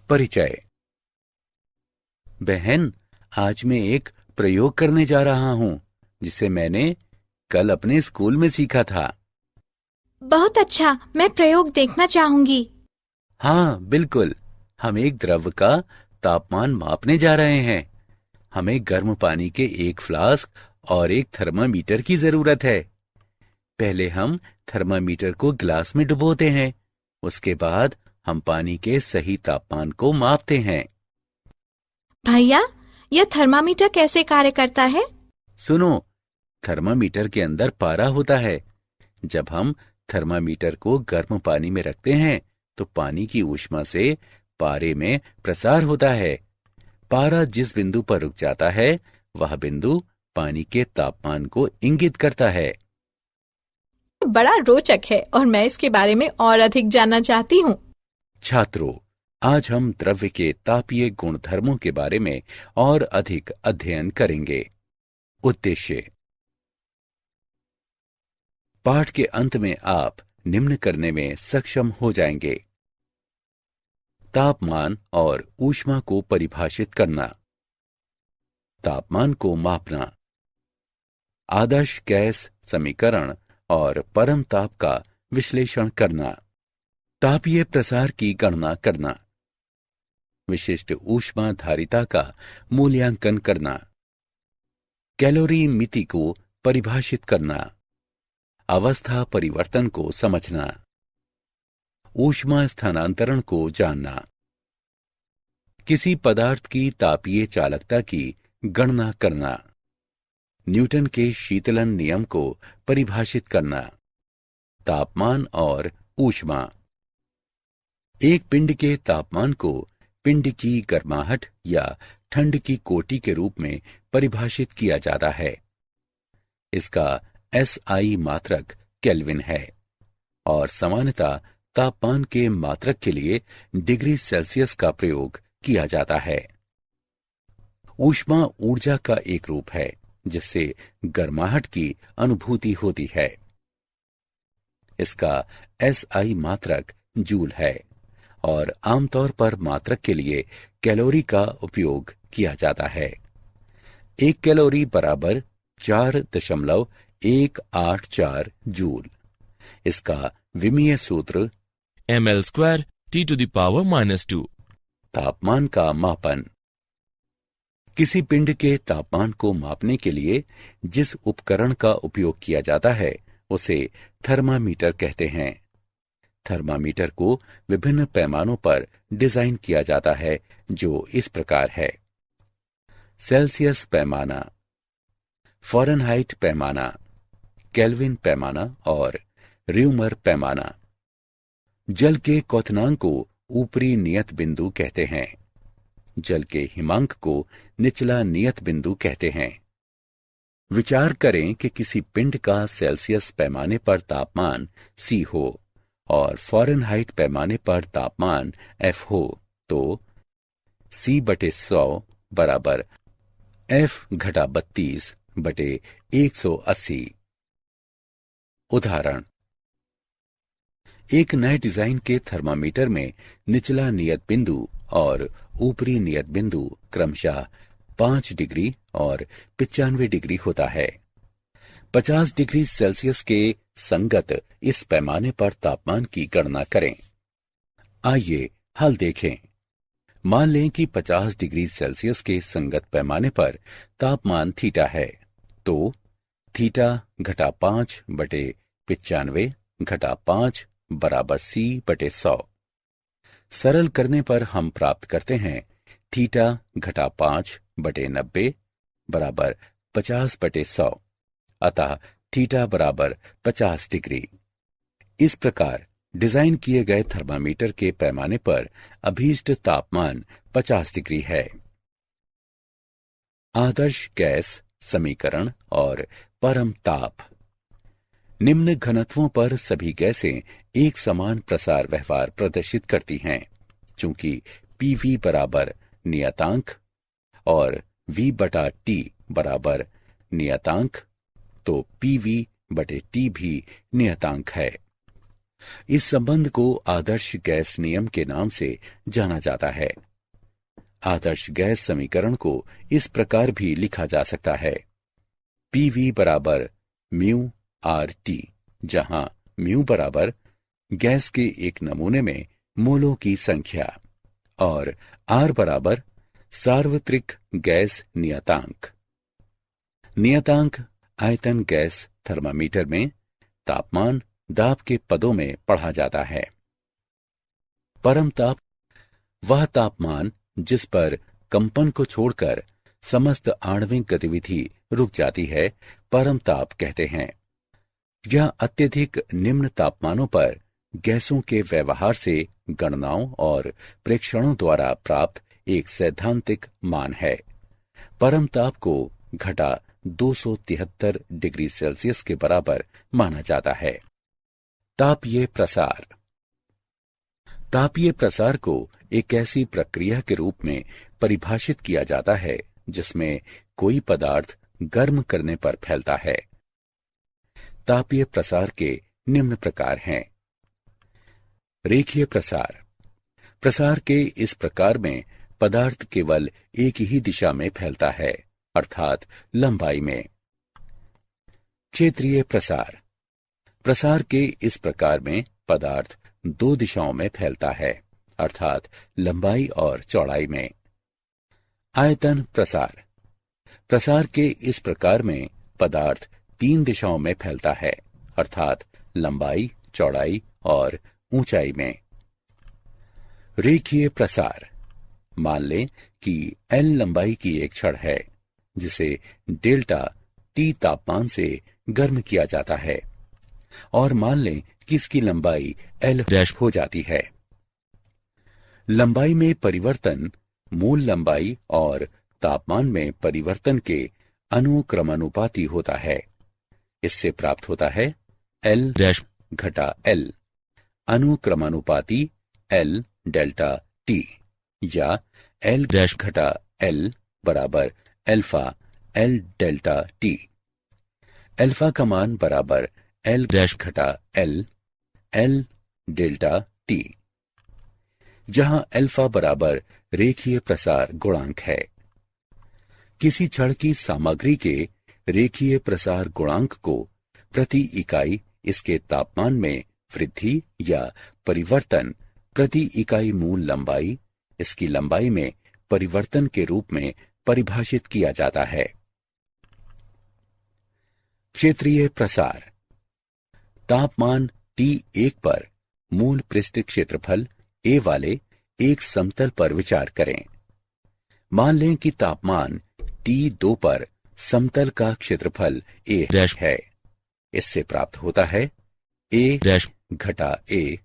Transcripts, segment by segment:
परिचय। बहन, आज मैं एक प्रयोग करने जा रहा हूं जिसे मैंने कल अपने स्कूल में सीखा था। बहुत अच्छा, मैं प्रयोग देखना चाहूंगी। हाँ बिल्कुल, हम एक द्रव का तापमान मापने जा रहे हैं। हमें गर्म पानी के एक फ्लास्क और एक थर्मामीटर की जरूरत है। पहले हम थर्मामीटर को गिलास में डुबोते हैं। उसके बाद हम पानी के सही तापमान को मापते हैं। भैया, यह थर्मामीटर कैसे कार्य करता है? सुनो, थर्मामीटर के अंदर पारा होता है। जब हम थर्मामीटर को गर्म पानी में रखते हैं तो पानी की ऊष्मा से पारे में प्रसार होता है। पारा जिस बिंदु पर रुक जाता है वह बिंदु पानी के तापमान को इंगित करता है। बड़ा रोचक है और मैं इसके बारे में और अधिक जानना चाहती हूँ। छात्रों, आज हम द्रव्य के तापीय गुणधर्मों के बारे में और अधिक अध्ययन करेंगे। उद्देश्य: पाठ के अंत में आप निम्न करने में सक्षम हो जाएंगे। तापमान और ऊष्मा को परिभाषित करना, तापमान को मापना, आदर्श गैस समीकरण और परम ताप का विश्लेषण करना, तापीय प्रसार की गणना करना, विशिष्ट ऊष्मा धारिता का मूल्यांकन करना, कैलोरी मिति को परिभाषित करना, अवस्था परिवर्तन को समझना, ऊष्मा स्थानांतरण को जानना, किसी पदार्थ की तापीय चालकता की गणना करना, न्यूटन के शीतलन नियम को परिभाषित करना, तापमान और ऊष्मा। एक पिंड के तापमान को पिंड की गर्माहट या ठंड की कोटि के रूप में परिभाषित किया जाता है। इसका SI मात्रक केल्विन है और सामान्यतः तापमान के मात्रक के लिए डिग्री सेल्सियस का प्रयोग किया जाता है। ऊष्मा ऊर्जा का एक रूप है जिससे गर्माहट की अनुभूति होती है। इसका SI मात्रक जूल है और आमतौर पर मात्रक के लिए कैलोरी का उपयोग किया जाता है। 1 कैलोरी बराबर 4.184 जूल। इसका विमीय सूत्र ml² T⁻⁻²। तापमान का मापन। किसी पिंड के तापमान को मापने के लिए जिस उपकरण का उपयोग किया जाता है उसे थर्मामीटर कहते हैं। थर्मामीटर को विभिन्न पैमानों पर डिजाइन किया जाता है जो इस प्रकार है: सेल्सियस पैमाना, फ़ारेनहाइट पैमाना, केल्विन पैमाना और र्यूमर पैमाना। जल के क्वथनांक को ऊपरी नियत बिंदु कहते हैं। जल के हिमांक को निचला नियत बिंदु कहते हैं। विचार करें कि किसी पिंड का सेल्सियस पैमाने पर तापमान C हो और फ़ारेनहाइट पैमाने पर तापमान F हो तो C/100 बराबर F-32/180। उदाहरण: एक नए डिजाइन के थर्मामीटर में निचला नियत बिंदु और ऊपरी नियत बिंदु क्रमशः 5 डिग्री और 95 डिग्री होता है। 50 डिग्री सेल्सियस के संगत इस पैमाने पर तापमान की गणना करें। आइए हल देखें। मान लें कि 50 डिग्री सेल्सियस के संगत पैमाने पर तापमान थीटा है तो θ-5/95 बराबर C/100। सरल करने पर हम प्राप्त करते हैं θ-5/90 बराबर 50/100, अतः थीटा बराबर 50 डिग्री। इस प्रकार डिजाइन किए गए थर्मामीटर के पैमाने पर अभीष्ट तापमान 50 डिग्री है। आदर्श गैस समीकरण और परम ताप। निम्न घनत्वों पर सभी गैसें एक समान प्रसार व्यवहार प्रदर्शित करती हैं। चूंकि PV बराबर नियतांक और V/T बराबर नियतांक तो PV/T भी नियतांक है। इस संबंध को आदर्श गैस नियम के नाम से जाना जाता है। आदर्श गैस समीकरण को इस प्रकार भी लिखा जा सकता है, PV बराबर म्यू आर टी, जहां म्यू बराबर गैस के एक नमूने में मोलों की संख्या और आर बराबर सार्वत्रिक गैस नियतांक। नियतांक आयतन गैस थर्मामीटर में तापमान दाब के पदों में पढ़ा जाता है। परम ताप वह तापमान जिस पर कंपन को छोड़कर समस्त आणविक गतिविधि रुक जाती है, परम ताप कहते हैं। यह अत्यधिक निम्न तापमानों पर गैसों के व्यवहार से गणनाओं और प्रेक्षणों द्वारा प्राप्त एक सैद्धांतिक मान है। परम ताप को घटा 273 डिग्री सेल्सियस के बराबर माना जाता है। तापीय प्रसार। तापीय प्रसार को एक ऐसी प्रक्रिया के रूप में परिभाषित किया जाता है जिसमें कोई पदार्थ गर्म करने पर फैलता है। तापीय प्रसार के निम्न प्रकार हैं। रेखीय प्रसार। प्रसार के इस प्रकार में पदार्थ केवल एक ही दिशा में फैलता है, अर्थात लंबाई में। क्षेत्रीय प्रसार। प्रसार के इस प्रकार में पदार्थ दो दिशाओं में फैलता है, अर्थात लंबाई और चौड़ाई में। आयतन प्रसार। प्रसार के इस प्रकार में पदार्थ तीन दिशाओं में फैलता है, अर्थात लंबाई, चौड़ाई और ऊंचाई में। रेखीय प्रसार। मान लें कि L लंबाई की एक छड़ है जिसे डेल्टा T तापमान से गर्म किया जाता है, और मान लें कि इसकी लंबाई L डैश हो जाती है। लंबाई में परिवर्तन मूल लंबाई और तापमान में परिवर्तन के अनुक्रमानुपाती होता है। इससे प्राप्त होता है L डैश घटा L अनुक्रमानुपाती L डेल्टा T, या L डैश घटा L बराबर alpha L delta T। Alpha का मान बराबर L डैश घटा L डेल्टा T, जहां अल्फा बराबर रेखीय प्रसार गुणांक है। किसी छड़ की सामग्री के रेखीय प्रसार गुणांक को प्रति इकाई इसके तापमान में वृद्धि या परिवर्तन प्रति इकाई मूल लंबाई इसकी लंबाई में परिवर्तन के रूप में परिभाषित किया जाता है। क्षेत्रीय प्रसार। तापमान T1 पर मूल पृष्ठ क्षेत्रफल A वाले एक समतल पर विचार करें। मान लें कि तापमान T2 पर समतल का क्षेत्रफल A है। इससे प्राप्त होता है A घटा A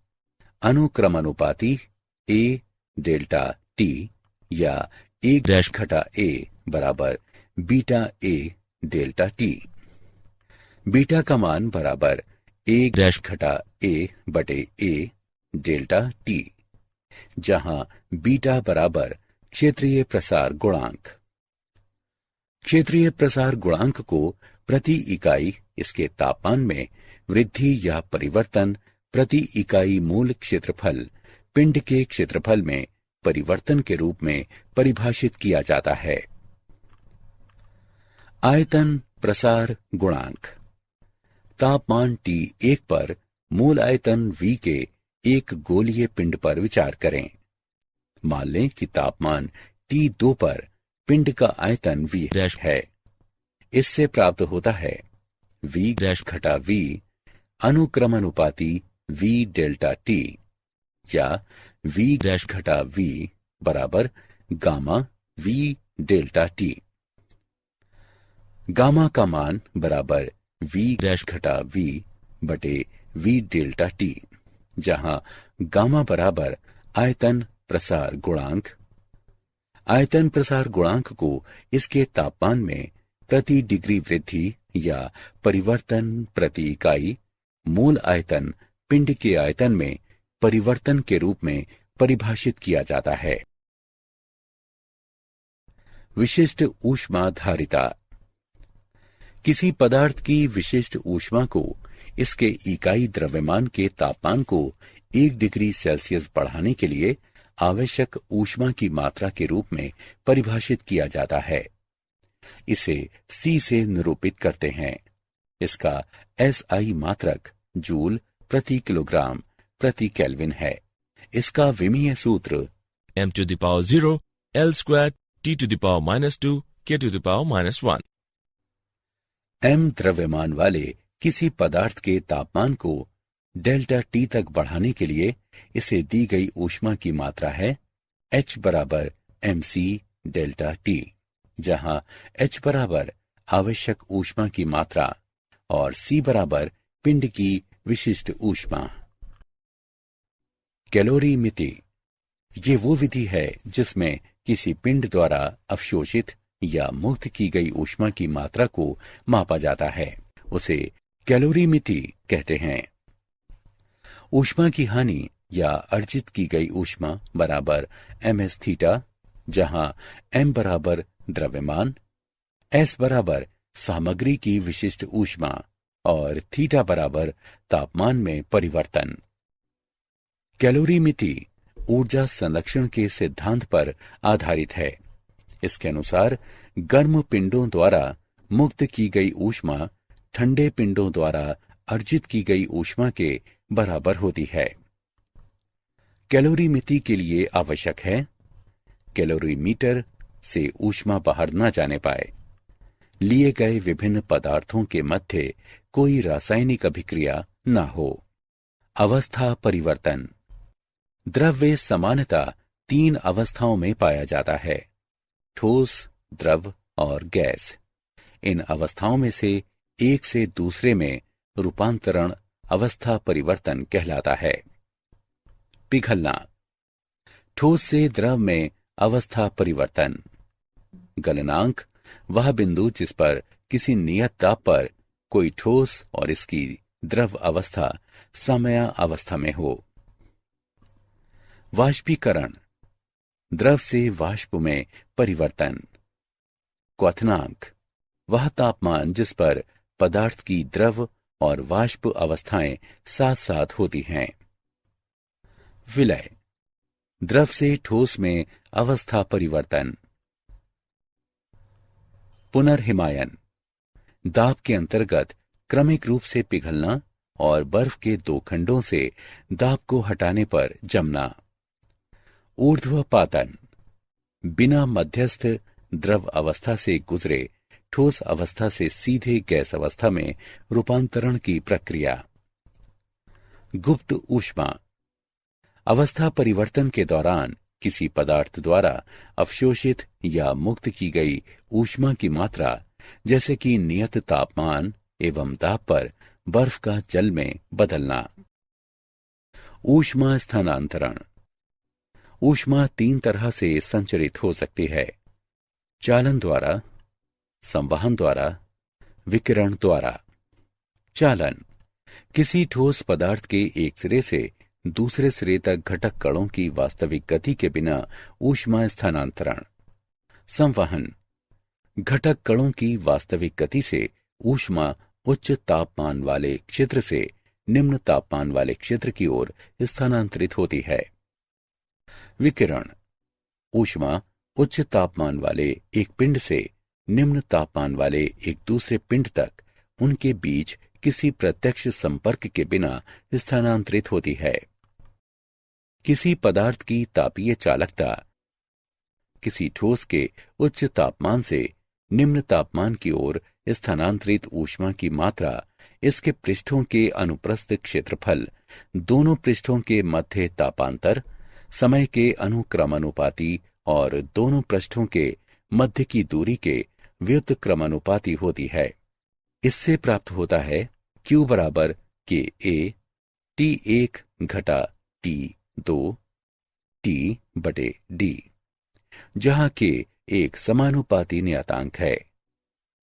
अनुक्रमानुपाती A डेल्टा T, या A घटा A बराबर beta A delta T। Beta का मान बराबर A घटा A बटे A डेल्टा T, जहां बीटा बराबर क्षेत्रीय प्रसार गुणांक। क्षेत्रीय प्रसार गुणांक को प्रति इकाई इसके तापमान में वृद्धि या परिवर्तन प्रति इकाई मूल क्षेत्रफल पिंड के क्षेत्रफल में परिवर्तन के रूप में परिभाषित किया जाता है। आयतन प्रसार गुणांक। तापमान T1 पर मूल आयतन V के एक गोलीय पिंड पर विचार करें। मान लें कि तापमान T2 पर पिंड का आयतन V है। इससे प्राप्त होता है V घटा V अनुक्रमानुपाती V डेल्टा T, या V घटा V बराबर gamma V delta T। Gamma का मान बराबर V घटा V बटे V डेल्टा T, जहां गामा बराबर आयतन प्रसार गुणांक। आयतन प्रसार गुणांक को इसके तापमान में प्रति डिग्री वृद्धि या परिवर्तन प्रति इकाई मूल आयतन पिंड के आयतन में परिवर्तन के रूप में परिभाषित किया जाता है। विशिष्ट ऊष्मा धारिता। किसी पदार्थ की विशिष्ट ऊष्मा को इसके इकाई द्रव्यमान के तापमान को 1 डिग्री सेल्सियस बढ़ाने के लिए आवश्यक ऊष्मा की मात्रा के रूप में परिभाषित किया जाता है। इसे C से निरूपित करते हैं। इसका SI मात्रक जूल प्रति किलोग्राम प्रति केल्विन है। इसका विमीय सूत्र m to the power 0 L square T to the power minus 2 K to the power minus 1. m द्रव्यमान वाले किसी पदार्थ के तापमान को डेल्टा T तक बढ़ाने के लिए इसे दी गई ऊष्मा की मात्रा है H बराबर mc डेल्टा T, जहां H बराबर आवश्यक ऊष्मा की मात्रा और C बराबर पिंड की विशिष्ट ऊष्मा। कैलोरीमिति ये वो विधि है जिसमें किसी पिंड द्वारा अवशोषित या मुक्त की गई ऊष्मा की मात्रा को मापा जाता है, उसे कैलोरीमिति कहते हैं। ऊष्मा की हानि या अर्जित की गई ऊष्मा बराबर ms थीटा, जहां m बराबर द्रव्यमान, s बराबर सामग्री की विशिष्ट ऊष्मा और थीटा बराबर तापमान में परिवर्तन। कैलोरीमिति ऊर्जा संरक्षण के सिद्धांत पर आधारित है। इसके अनुसार गर्म पिंडों द्वारा मुक्त की गई ऊष्मा ठंडे पिंडों द्वारा अर्जित की गई ऊष्मा के बराबर होती है। कैलोरीमिति के लिए आवश्यक है कैलोरीमीटर से ऊष्मा बाहर न जाने पाए, लिए गए विभिन्न पदार्थों के मध्य कोई रासायनिक अभिक्रिया न हो। अवस्था परिवर्तन। द्रव्य सामान्यतः 3 अवस्थाओं में पाया जाता है, ठोस, द्रव और गैस। इन अवस्थाओं में से एक से दूसरे में रूपांतरण अवस्था परिवर्तन कहलाता है। पिघलना। ठोस से द्रव में अवस्था परिवर्तन। गलनांक वह बिंदु जिस पर किसी नियत ताप पर कोई ठोस और इसकी द्रव अवस्था समया अवस्था में हो। वाष्पीकरण। द्रव से वाष्प में परिवर्तन। क्वथनांक वह तापमान जिस पर पदार्थ की द्रव और वाष्प अवस्थाएं साथ साथ होती हैं। विलय। द्रव से ठोस में अवस्था परिवर्तन। पुनर्हिमायन। दाब के अंतर्गत क्रमिक रूप से पिघलना और बर्फ के 2 खंडों से दाब को हटाने पर जमना। ऊर्ध्वपातन। बिना मध्यस्थ द्रव अवस्था से गुजरे ठोस अवस्था से सीधे गैस अवस्था में रूपांतरण की प्रक्रिया। गुप्त ऊष्मा। अवस्था परिवर्तन के दौरान किसी पदार्थ द्वारा अवशोषित या मुक्त की गई ऊष्मा की मात्रा, जैसे कि नियत तापमान एवं दाब पर बर्फ का जल में बदलना। ऊष्मा स्थानांतरण। ऊष्मा 3 तरह से संचरित हो सकती है, चालन द्वारा, संवहन द्वारा, विकिरण द्वारा। चालन। किसी ठोस पदार्थ के एक सिरे से दूसरे सिरे तक घटक कणों की वास्तविक गति के बिना ऊष्मा स्थानांतरण। संवहन। घटक कणों की वास्तविक गति से ऊष्मा उच्च तापमान वाले क्षेत्र से निम्न तापमान वाले क्षेत्र की ओर स्थानांतरित होती है। विकिरण। ऊष्मा उच्च तापमान वाले एक पिंड से निम्न तापमान वाले एक दूसरे पिंड तक उनके बीच किसी प्रत्यक्ष संपर्क के बिना स्थानांतरित होती है। किसी पदार्थ की तापीय चालकता किसी ठोस के उच्च तापमान से निम्न तापमान की ओर स्थानांतरित ऊष्मा की मात्रा इसके पृष्ठों के अनुप्रस्थ क्षेत्रफल, दोनों पृष्ठों के मध्य तापांतर, समय के अनुक्रमानुपाती और दोनों पृष्ठों के मध्य की दूरी के व्युत्क्रमानुपाती होती है। इससे प्राप्त होता है Q बराबर KA T1 घटा T2 T बटे D, जहां K एक समानुपाती नियतांक है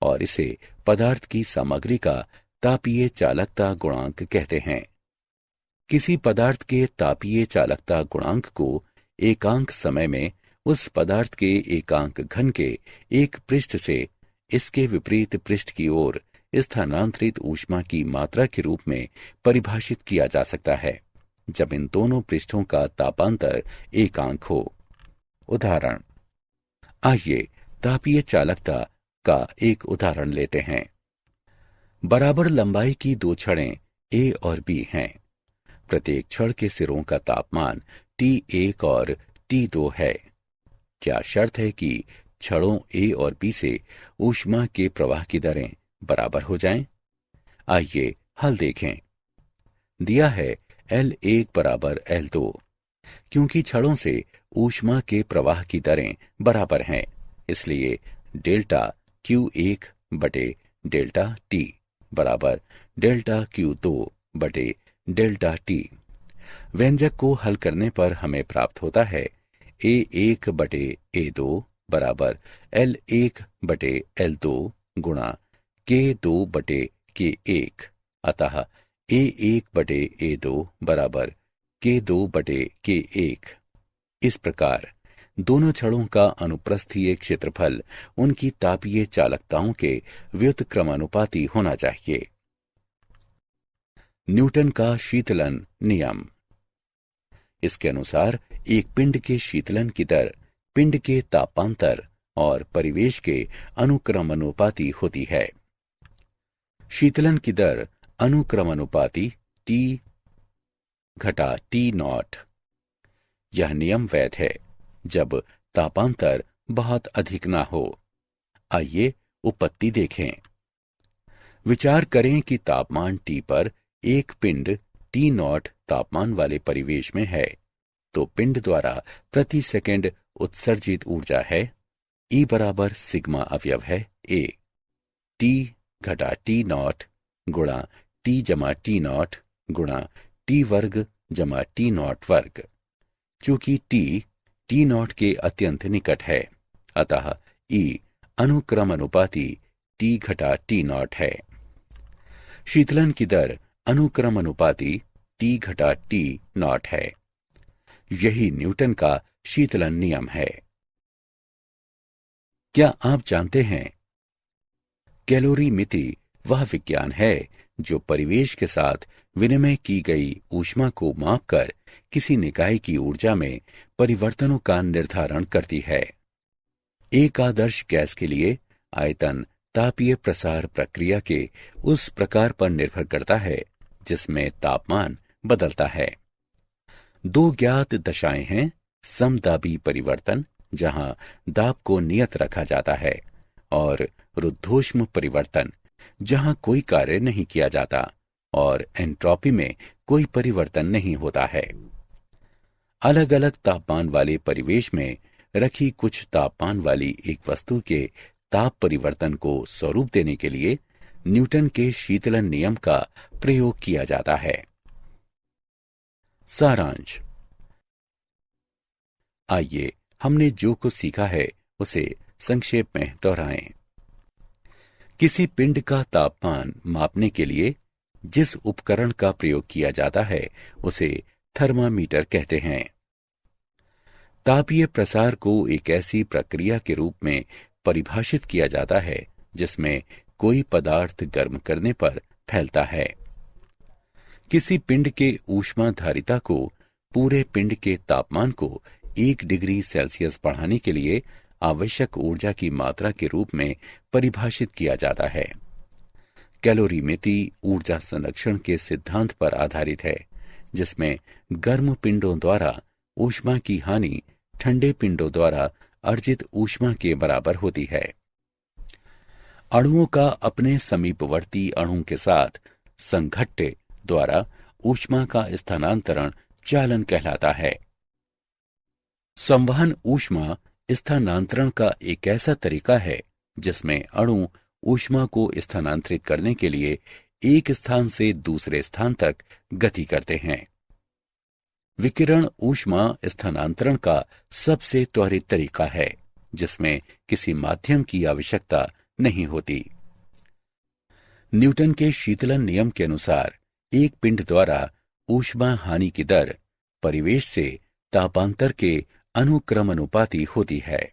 और इसे पदार्थ की सामग्री का तापीय चालकता गुणांक कहते हैं। किसी पदार्थ के तापीय चालकता गुणांक को एकांक समय में उस पदार्थ के एकांक घन के एक पृष्ठ से इसके विपरीत पृष्ठ की ओर स्थानांतरित ऊष्मा की मात्रा के रूप में परिभाषित किया जा सकता है जब इन दोनों पृष्ठों का तापांतर एकांक हो। उदाहरण, आइए तापीय चालकता का एक उदाहरण लेते हैं। बराबर लंबाई की दो छड़ें A और B हैं। प्रत्येक छड़ के सिरों का तापमान T1 और T2 है। क्या शर्त है कि छड़ों A और B से ऊष्मा के प्रवाह की दरें बराबर हो जाएं? आइए हल देखें। दिया है L1 बराबर L2। क्योंकि छड़ों से ऊष्मा के प्रवाह की दरें बराबर हैं, इसलिए डेल्टा Q1 बटे डेल्टा T बराबर डेल्टा Q2 बटे डेल्टा T। व्यंजक को हल करने पर हमें प्राप्त होता है A1 बटे A2 बराबर L1 बटे L2 गुणा K2 बटे K1। अतः A1 बटे A2 बराबर K2 बटे K1। इस प्रकार दोनों छड़ों का अनुप्रस्थीय क्षेत्रफल उनकी तापीय चालकताओं के व्युत्क्रमानुपाती होना चाहिए। न्यूटन का शीतलन नियम। इसके अनुसार एक पिंड के शीतलन की दर पिंड के तापांतर और परिवेश के अनुक्रमानुपाती होती है। शीतलन की दर अनुक्रमानुपाती T घटा T0। यह नियम वैध है जब तापांतर बहुत अधिक ना हो। आइए उपपत्ति देखें। विचार करें कि तापमान T पर एक पिंड T0 तापमान वाले परिवेश में है, तो पिंड द्वारा प्रति सेकंड उत्सर्जित ऊर्जा है E बराबर सिग्मा अवयव है A T घटा T0 गुणा T जमा T0 गुणा T वर्ग जमा T0 वर्ग। चूंकि T0 के अत्यंत निकट है, अतः E अनुक्रमानुपाती T घटा T0 है। शीतलन की दर अनुक्रमानुपाती T घटा T0 है। यही न्यूटन का शीतलन नियम है। क्या आप जानते हैं, कैलोरीमिति वह विज्ञान है जो परिवेश के साथ विनिमय की गई ऊष्मा को मापकर किसी निकाय की ऊर्जा में परिवर्तनों का निर्धारण करती है। एक आदर्श गैस के लिए आयतन तापीय प्रसार प्रक्रिया के उस प्रकार पर निर्भर करता है जिसमें तापमान बदलता है। दो ज्ञात दशाएं हैं, समदाबी परिवर्तन जहां दाब को नियत रखा जाता है और रुद्धोष्म परिवर्तन जहां कोई कार्य नहीं किया जाता और एंट्रोपी में कोई परिवर्तन नहीं होता है। अलग अलग तापमान वाले परिवेश में रखी कुछ तापमान वाली एक वस्तु के ताप परिवर्तन को स्वरूप देने के लिए न्यूटन के शीतलन नियम का प्रयोग किया जाता है। सारांश। आइए हमने जो कुछ सीखा है उसे संक्षेप में दोहराएं। किसी पिंड का तापमान मापने के लिए जिस उपकरण का प्रयोग किया जाता है उसे थर्मामीटर कहते हैं। तापीय प्रसार को एक ऐसी प्रक्रिया के रूप में परिभाषित किया जाता है जिसमें कोई पदार्थ गर्म करने पर फैलता है। किसी पिंड के ऊष्माधारिता को पूरे पिंड के तापमान को 1 डिग्री सेल्सियस बढ़ाने के लिए आवश्यक ऊर्जा की मात्रा के रूप में परिभाषित किया जाता है। कैलोरीमिति ऊर्जा संरक्षण के सिद्धांत पर आधारित है, जिसमें गर्म पिंडों द्वारा ऊष्मा की हानि ठंडे पिंडों द्वारा अर्जित ऊष्मा के बराबर होती है। अणुओं का अपने समीपवर्ती अणु के साथ संघट्ट द्वारा ऊष्मा का स्थानांतरण चालन कहलाता है। संवहन ऊष्मा स्थानांतरण का एक ऐसा तरीका है जिसमें अणु ऊष्मा को स्थानांतरित करने के लिए एक स्थान से दूसरे स्थान तक गति करते हैं। विकिरण ऊष्मा स्थानांतरण का सबसे त्वरित तरीका है जिसमें किसी माध्यम की आवश्यकता नहीं होती। न्यूटन के शीतलन नियम के अनुसार एक पिंड द्वारा ऊष्मा हानि की दर परिवेश से तापांतर के अनुक्रमानुपाती होती है।